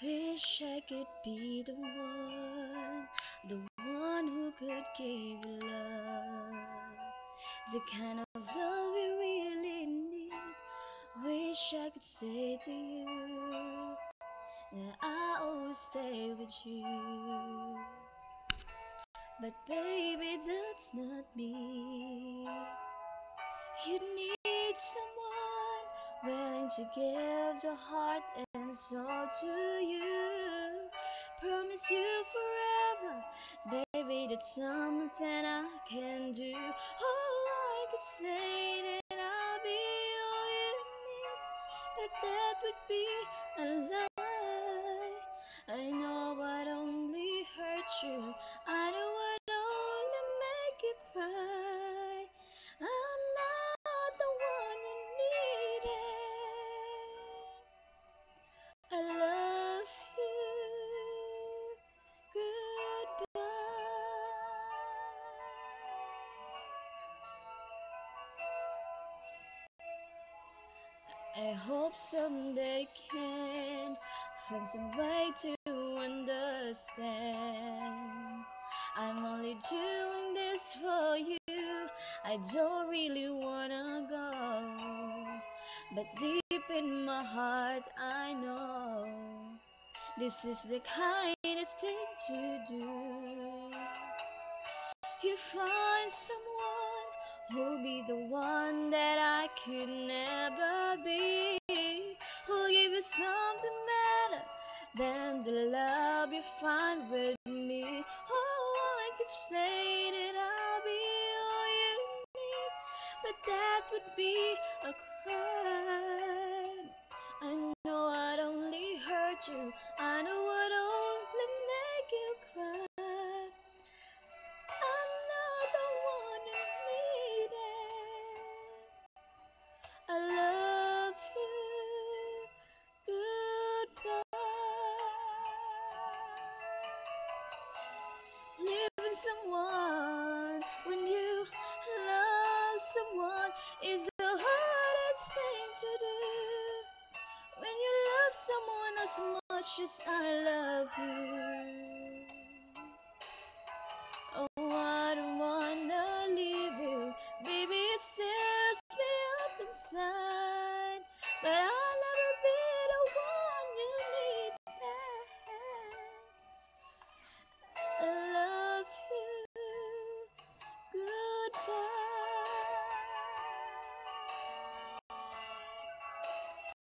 Wish I could be the one who could give you love, the kind of love we really need. Wish I could say to you that I always stay with you. But baby, that's not me. You need someone willing to give the heart and soul to you. Promise you forever, baby, that's something I can do. Oh, I could say that I'll be all you need, but that would be a lie. I know I'd only hurt you. I know I'd only make you cry. I'm not the one you needed. I love you. Goodbye. I hope someday can find some way to understand. I'm only doing this for you. I don't really wanna go, but deep in my heart I know this is the kindest thing to do. You find someone who'll be the one that I could never be, who'll give you something better than the love you find with me. Oh, I could say that I'll be all you need, but that would be a crime. I know I'd only hurt you. I know I'd only make you cry. I'm not the one you needed. I love you. Goodbye. Leaving someone when you love someone is the hardest thing to do. When you love someone as much as I love you. Oh,